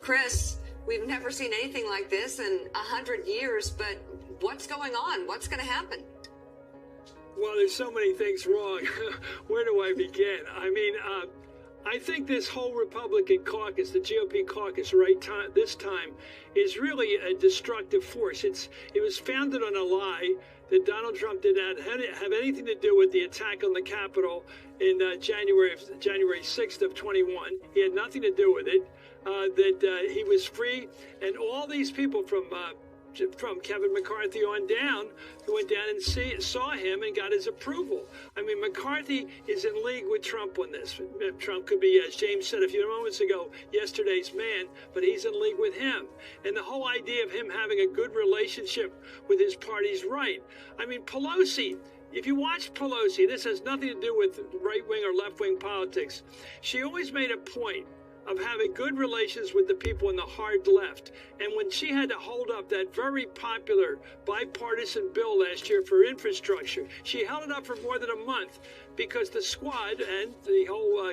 Chris, we've never seen anything like this in 100 years, but what's going on? What's going to happen? Well, there's so many things wrong. Where do I begin? I mean, I think this whole Republican caucus, the GOP caucus this time, is really a destructive force. It was founded on a lie that Donald Trump did not have anything to do with the attack on the Capitol in January 6th of 21. He had nothing to do with it. That he was free, and all these people from Kevin McCarthy on down, who went down and saw him and got his approval. I mean, McCarthy is in league with Trump on this. Trump could be, as James said a few moments ago, yesterday's man, but he's in league with him. And the whole idea of him having a good relationship with his party's right. I mean, Pelosi, if you watch Pelosi, this has nothing to do with right-wing or left-wing politics. She always made a point of having good relations with the people in the hard left. And when she had to hold up that very popular bipartisan bill last year for infrastructure, she held it up for more than a month because the squad and the whole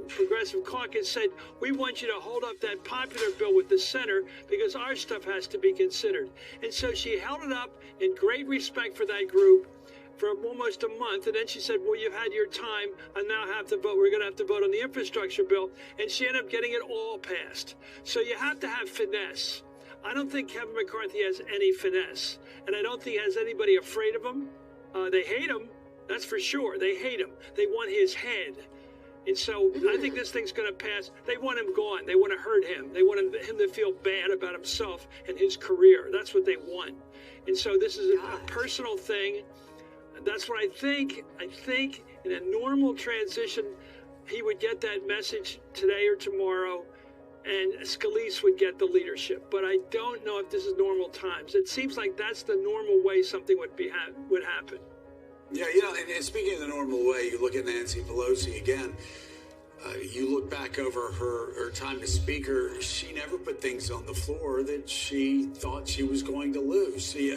progressive caucus said, we want you to hold up that popular bill with the center because our stuff has to be considered. And so she held it up in great respect for that group for almost a month, and then she said, well, you've had your time, and now have to vote. We're going to have to vote on the infrastructure bill, and she ended up getting it all passed. So you have to have finesse. I don't think Kevin McCarthy has any finesse, and I don't think he has anybody afraid of him. They hate him, that's for sure. They hate him. They want his head. And so I think this thing's going to pass. They want him gone. They want to hurt him. They want him to feel bad about himself and his career. That's what they want. And so this is a personal thing. That's what I think. I think in a normal transition, he would get that message today or tomorrow, and Scalise would get the leadership. But I don't know if this is normal times. It seems like that's the normal way something would happen. Yeah, and speaking of the normal way, you look at Nancy Pelosi again. You look back over her time as Speaker, she never put things on the floor that she thought she was going to lose. See,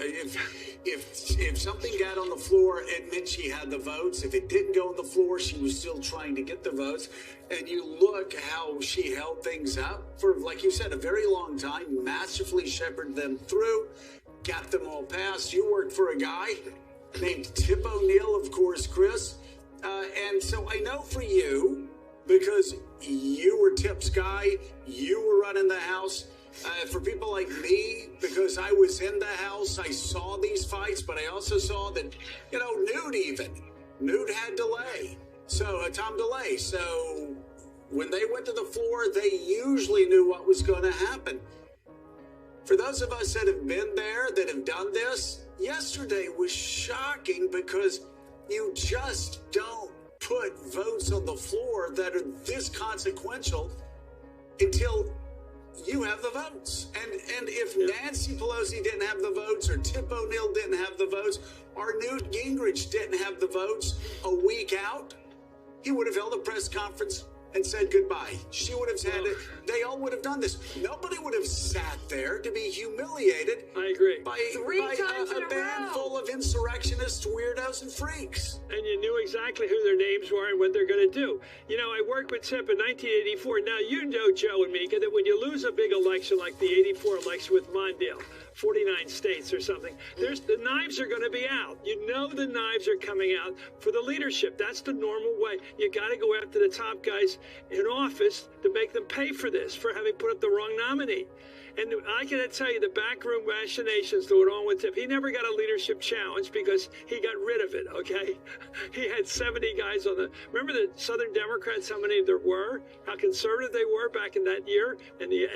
if something got on the floor, it meant she had the votes. If it didn't go on the floor, she was still trying to get the votes. And you look how she held things up for, like you said, a very long time, masterfully shepherded them through, got them all passed. You worked for a guy named Tip O'Neill, of course, Chris. And so I know for you, because you were Tip's guy, you were running the House. For people like me, because I was in the House, I saw these fights, but I also saw that, Newt had delay. So, Tom DeLay. So, when they went to the floor, they usually knew what was going to happen. For those of us that have been there, that have done this, yesterday was shocking because you just don't put votes on the floor that are this consequential until you have the votes. And if Nancy Pelosi didn't have the votes, or Tip O'Neill didn't have the votes, or Newt Gingrich didn't have the votes a week out, he would have held a press conference and said goodbye. She would have said it. They all would have done this. Nobody would have sat there to be humiliated. I agree. By a band full of insurrectionists, weirdos, and freaks. And you knew exactly who their names were and what they're going to do. I worked with Tip in 1984. Now, you know, Joe and Mika, that when you lose a big election like the 84 election with Mondale, 49 states or something, the knives are going to be out. You know the knives are coming out for the leadership. That's the normal way. You got to go after the top guys in office to make them pay for this, for having put up the wrong nominee. And I can tell you the backroom machinations that went on with Tip. He never got a leadership challenge because he got rid of it, okay? He had 70 guys on remember the Southern Democrats, how many there were? How conservative they were back in that year, in the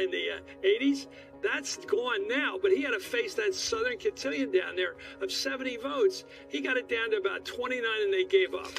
80s? That's gone now, but he had to face that Southern cotillion down there of 70 votes. He got it down to about 29 and they gave up.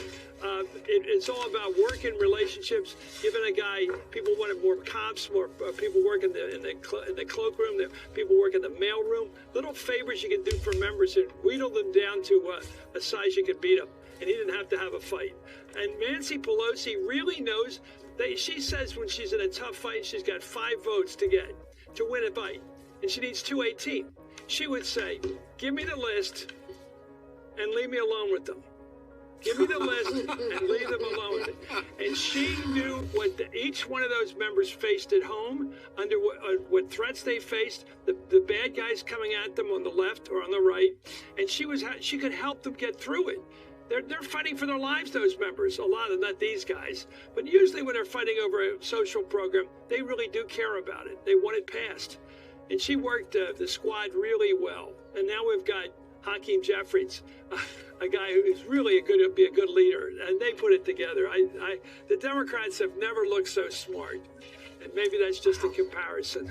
It's all about working relationships, giving a guy, people wanted more cops, more people work in the cloakroom, people work in the mailroom, little favors you can do for members and wheedle them down to a size you could beat them. And he didn't have to have a fight. And Nancy Pelosi really knows that she says when she's in a tough fight, she's got 5 votes to win a fight, and she needs 218. She would say, give me the list and leave me alone with them. Give me the list and leave them alone. And she knew what each one of those members faced at home, under what threats they faced, the bad guys coming at them on the left or on the right, and she could help them get through it. They're fighting for their lives, those members. A lot of them, not these guys. But usually when they're fighting over a social program, they really do care about it. They want it passed. And she worked the squad really well. And now we've got Hakeem Jeffries, a guy who's really be a good leader. And they put it together. The Democrats have never looked so smart. And maybe that's just a comparison.